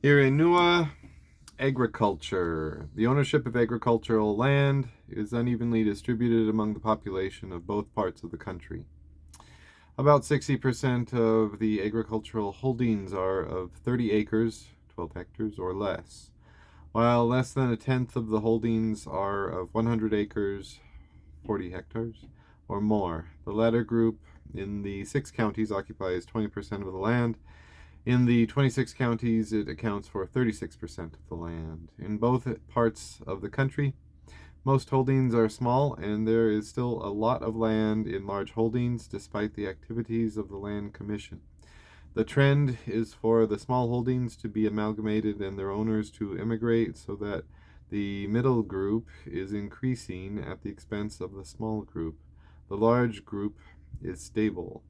Erie Nua, agriculture. The ownership of agricultural land is unevenly distributed among the population of both parts of the country. About 60% of the agricultural holdings are of 30 acres, 12 hectares, or less, while less than a tenth of the holdings are of 100 acres, 40 hectares, or more. The latter group in the 6 counties occupies 20% of the land. In the 26 counties, it accounts for 36% of the land. In both parts of the country, most holdings are small, and there is still a lot of land in large holdings despite the activities of the Land Commission. The trend is for the small holdings to be amalgamated and their owners to immigrate so that the middle group is increasing at the expense of the small group. The large group is stable.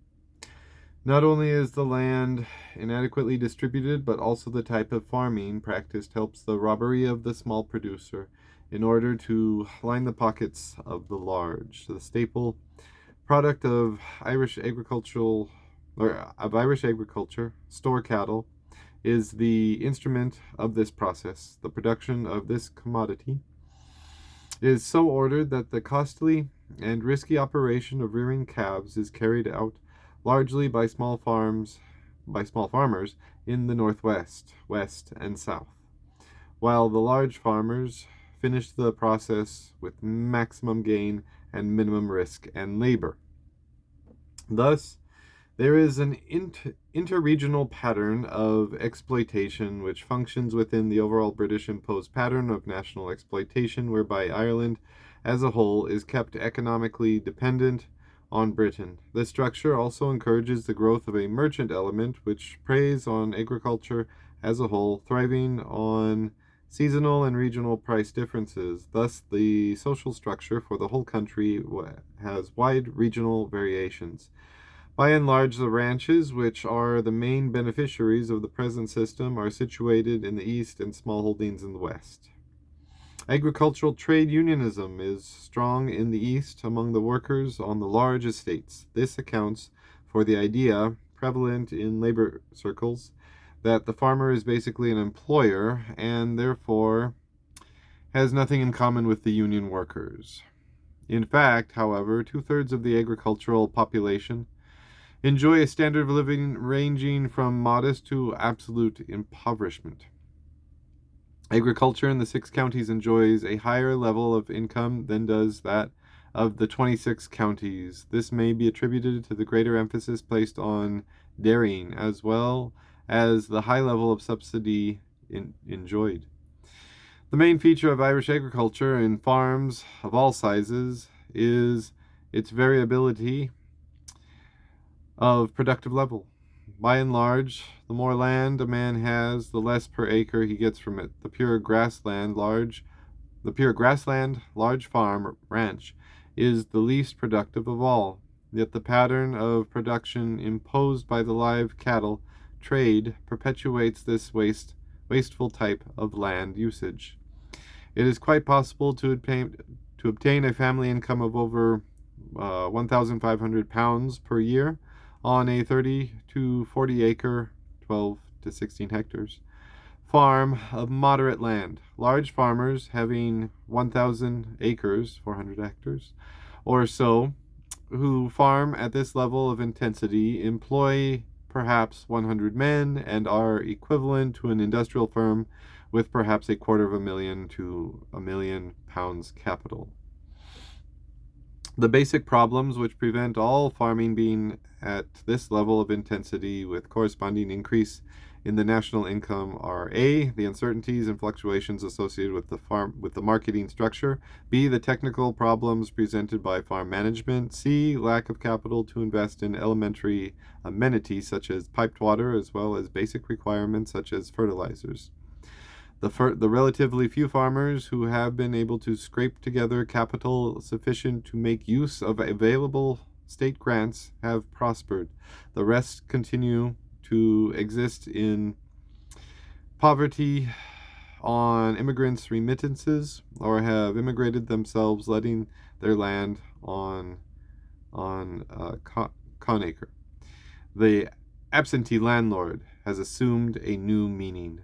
Not only is the land inadequately distributed, but also the type of farming practiced helps the robbery of the small producer in order to line the pockets of the large. The staple product of Irish agriculture, store cattle, is the instrument of this process. The production of this commodity is so ordered that the costly and risky operation of rearing calves is carried out largely by small farmers in the northwest, west, and south, while the large farmers finish the process with maximum gain and minimum risk and labor. Thus, there is an interregional pattern of exploitation which functions within the overall British imposed pattern of national exploitation, whereby Ireland as a whole is kept economically dependent on Britain. This structure also encourages the growth of a merchant element which preys on agriculture as a whole, thriving on seasonal and regional price differences. Thus, the social structure for the whole country has wide regional variations. By and large, the ranches, which are the main beneficiaries of the present system, are situated in the east and small holdings in the west. Agricultural trade unionism is strong in the east among the workers on the large estates. This accounts for the idea, prevalent in labor circles, that the farmer is basically an employer and therefore has nothing in common with the union workers. In fact, however, 2/3 of the agricultural population enjoy a standard of living ranging from modest to absolute impoverishment. Agriculture in the 6 counties enjoys a higher level of income than does that of the 26 counties. This may be attributed to the greater emphasis placed on dairying, as well as the high level of subsidy enjoyed. The main feature of Irish agriculture in farms of all sizes is its variability of productive level. By and large, the more land a man has, the less per acre he gets from it. The pure grassland, large farm or ranch is the least productive of all. Yet the pattern of production imposed by the live cattle trade perpetuates this wasteful type of land usage. It is quite possible to obtain a family income of over £1,500 per year on a 30 to 40 acre, 12 to 16 hectares, farm of moderate land. Large farmers having 1,000 acres, 400 hectares, or so, who farm at this level of intensity, employ perhaps 100 men and are equivalent to an industrial firm with perhaps £250,000 to £1,000,000 capital. The basic problems which prevent all farming being at this level of intensity with corresponding increase in the national income are A, the uncertainties and fluctuations associated with the marketing structure, B, the technical problems presented by farm management, C, lack of capital to invest in elementary amenities such as piped water as well as basic requirements such as fertilizers. The relatively few farmers who have been able to scrape together capital sufficient to make use of available state grants have prospered. The rest continue to exist in poverty on immigrants' remittances or have immigrated themselves, letting their land on Conacre. The absentee landlord has assumed a new meaning.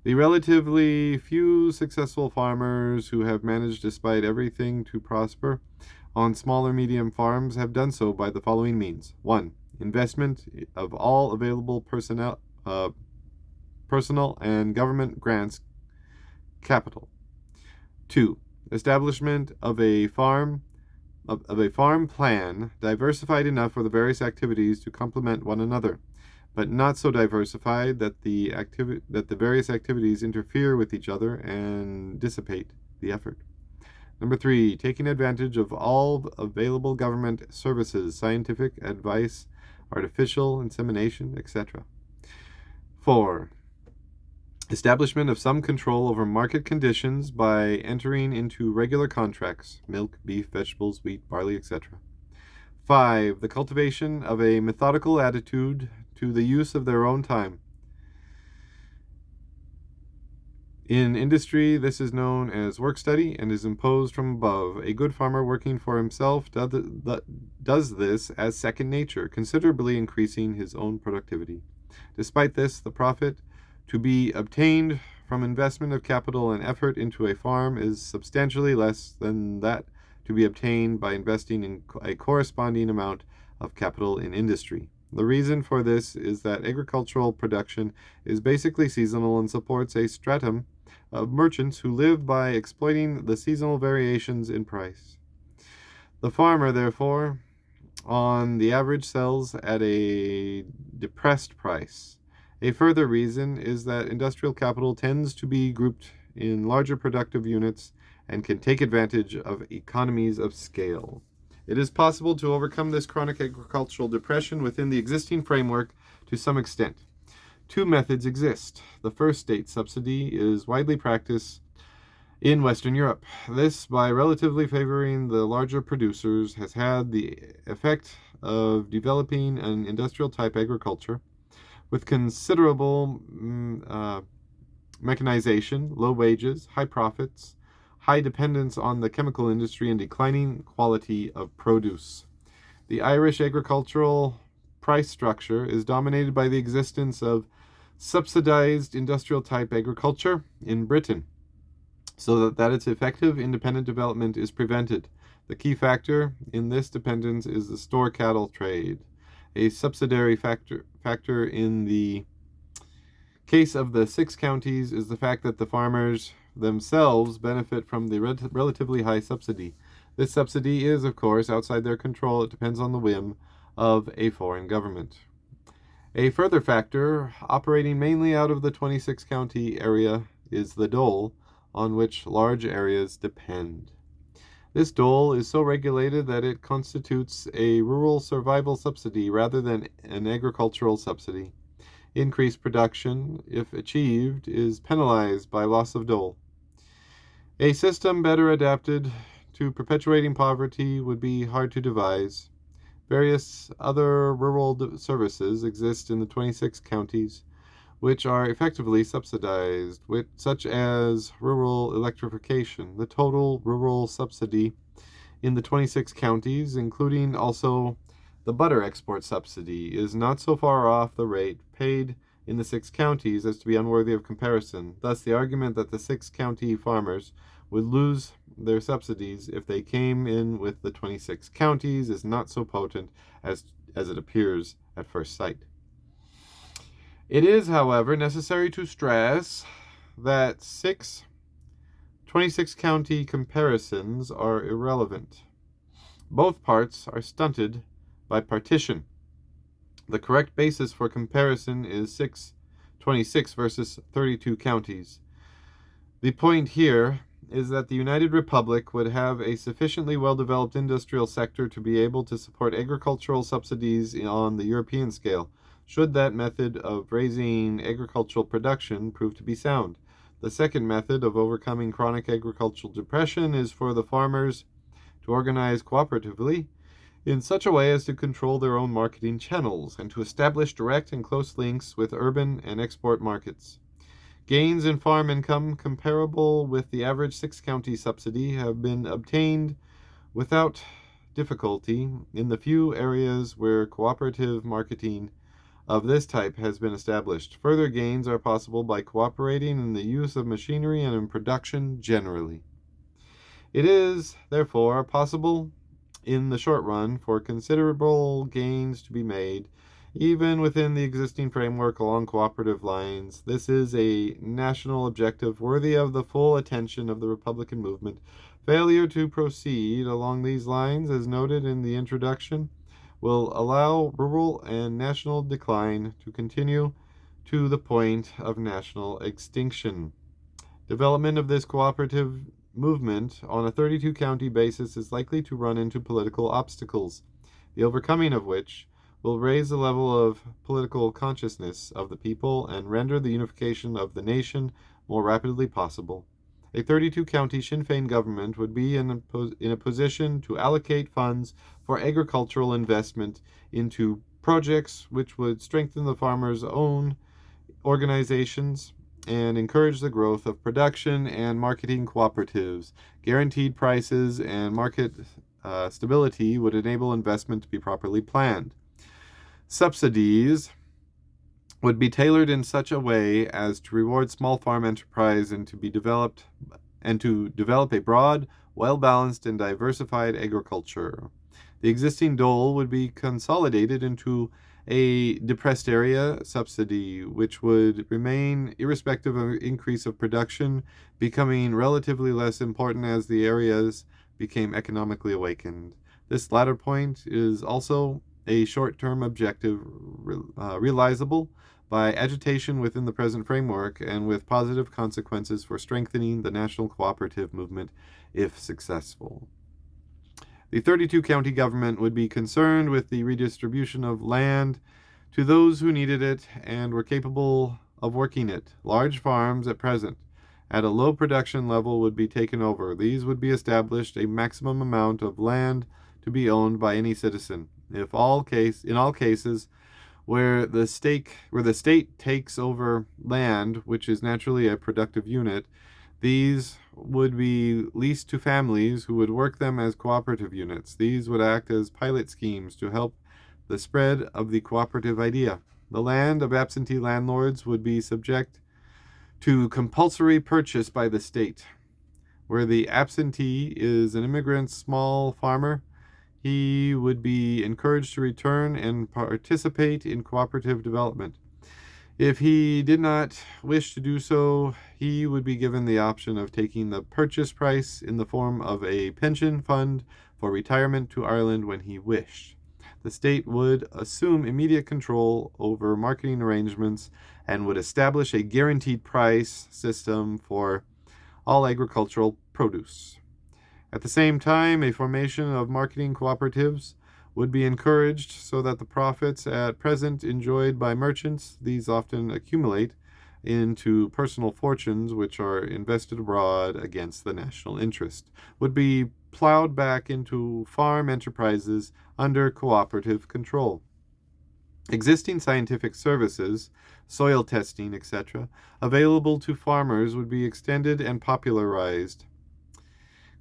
The relatively few successful farmers who have managed, despite everything, to prosper on small or medium farms have done so by the following means. 1. Investment of all available personal and government grants capital. 2. Establishment of a farm plan diversified enough for the various activities to complement one another, but not so diversified that the various activities interfere with each other and dissipate the effort. Number 3, taking advantage of all available government services, scientific advice, artificial insemination, etc. 4, establishment of some control over market conditions by entering into regular contracts, milk, beef, vegetables, wheat, barley, etc. 5, the cultivation of a methodical attitude to the use of their own time. In industry, this is known as work study and is imposed from above. A good farmer working for himself does this as second nature, considerably increasing his own productivity. Despite this, the profit to be obtained from investment of capital and effort into a farm is substantially less than that to be obtained by investing in a corresponding amount of capital in industry. The reason for this is that agricultural production is basically seasonal and supports a stratum of merchants who live by exploiting the seasonal variations in price. The farmer, therefore, on the average sells at a depressed price. A further reason is that industrial capital tends to be grouped in larger productive units and can take advantage of economies of scale. It is possible to overcome this chronic agricultural depression within the existing framework to some extent. 2 methods exist. The first, state subsidy, is widely practiced in Western Europe. This, by relatively favoring the larger producers, has had the effect of developing an industrial type agriculture with considerable mechanization, low wages, high profits, high dependence on the chemical industry, and declining quality of produce. The Irish agricultural price structure is dominated by the existence of subsidized industrial type agriculture in Britain, so that its effective independent development is prevented. The key factor in this dependence is the store cattle trade. A subsidiary factor in the case of the 6 counties is the fact that the farmers themselves benefit from the relatively high subsidy. This subsidy is, of course, outside their control. It depends on the whim of a foreign government. A further factor, operating mainly out of the 26 county area, is the dole, on which large areas depend. This dole is so regulated that it constitutes a rural survival subsidy rather than an agricultural subsidy. Increased production, if achieved, is penalized by loss of dole. A system better adapted to perpetuating poverty would be hard to devise. Various other rural services exist in the 26 counties, which are effectively subsidized, such as rural electrification. The total rural subsidy in the 26 counties, including also the butter export subsidy, is not so far off the rate paid in the 6 counties as to be unworthy of comparison. Thus, the argument that the 6 county farmers would lose their subsidies if they came in with the 26 counties is not so potent as it appears at first sight. It is, however, necessary to stress that 26 county comparisons are irrelevant. Both parts are stunted by partition. The correct basis for comparison is 26 versus 32 counties. The point here is that the United Republic would have a sufficiently well-developed industrial sector to be able to support agricultural subsidies on the European scale, should that method of raising agricultural production prove to be sound. The second method of overcoming chronic agricultural depression is for the farmers to organize cooperatively in such a way as to control their own marketing channels and to establish direct and close links with urban and export markets. Gains in farm income comparable with the average 6 county subsidy have been obtained without difficulty in the few areas where cooperative marketing of this type has been established. Further gains are possible by cooperating in the use of machinery and in production generally. It is, therefore, possible in the short run for considerable gains to be made, even within the existing framework along cooperative lines. This is a national objective worthy of the full attention of the Republican movement. Failure to proceed along these lines, as noted in the introduction, will allow rural and national decline to continue to the point of national extinction. Development of this cooperative movement on a 32 county basis is likely to run into political obstacles, the overcoming of which will raise the level of political consciousness of the people and render the unification of the nation more rapidly possible. A 32 county Sinn Féin government would be in a position to allocate funds for agricultural investment into projects which would strengthen the farmers' own organizations and encourage the growth of production and marketing cooperatives. Guaranteed prices and market stability would enable investment to be properly planned. Subsidies would be tailored in such a way as to reward small farm enterprise and to develop a broad, well-balanced and diversified agriculture. The existing dole would be consolidated into a depressed area subsidy, which would remain irrespective of increase of production, becoming relatively less important as the areas became economically awakened. This latter point is also a short-term objective realizable by agitation within the present framework and with positive consequences for strengthening the national cooperative movement if successful. The 32 county government would be concerned with the redistribution of land to those who needed it and were capable of working it. Large farms at present at a low production level would be taken over. These would be established a maximum amount of land to be owned by any citizen. In all cases where the state takes over land, which is naturally a productive unit, these would be leased to families who would work them as cooperative units. These would act as pilot schemes to help the spread of the cooperative idea. The land of absentee landlords would be subject to compulsory purchase by the state. Where the absentee is an immigrant small farmer, he would be encouraged to return and participate in cooperative development. If he did not wish to do so, he would be given the option of taking the purchase price in the form of a pension fund for retirement to Ireland when he wished. The state would assume immediate control over marketing arrangements and would establish a guaranteed price system for all agricultural produce. At the same time, a formation of marketing cooperatives would be encouraged so that the profits at present enjoyed by merchants, these often accumulate into personal fortunes which are invested abroad against the national interest, would be plowed back into farm enterprises under cooperative control. Existing scientific services, soil testing, etc., available to farmers would be extended and popularized.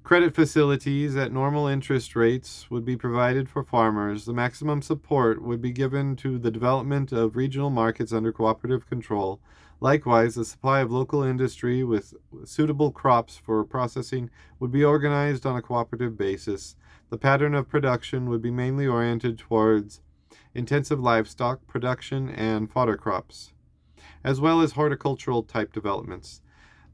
Credit facilities at normal interest rates would be provided for farmers. The maximum support would be given to the development of regional markets under cooperative control. Likewise, the supply of local industry with suitable crops for processing would be organized on a cooperative basis. The pattern of production would be mainly oriented towards intensive livestock production and fodder crops, as well as horticultural type developments.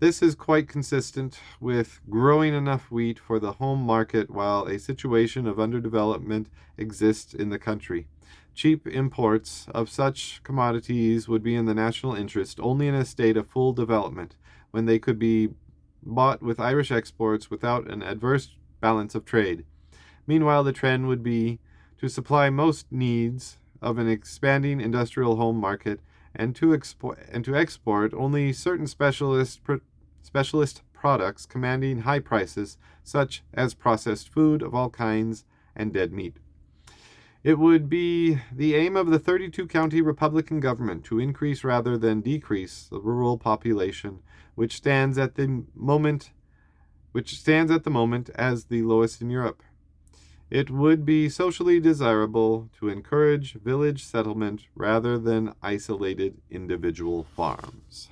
This is quite consistent with growing enough wheat for the home market while a situation of underdevelopment exists in the country. Cheap imports of such commodities would be in the national interest only in a state of full development, when they could be bought with Irish exports without an adverse balance of trade. Meanwhile, the trend would be to supply most needs of an expanding industrial home market and to export only certain specialist products commanding high prices, such as processed food of all kinds and dead meat. It would be the aim of the 32 county Republican government to increase rather than decrease the rural population, which stands at the moment as the lowest in Europe. It would be socially desirable to encourage village settlement rather than isolated individual farms.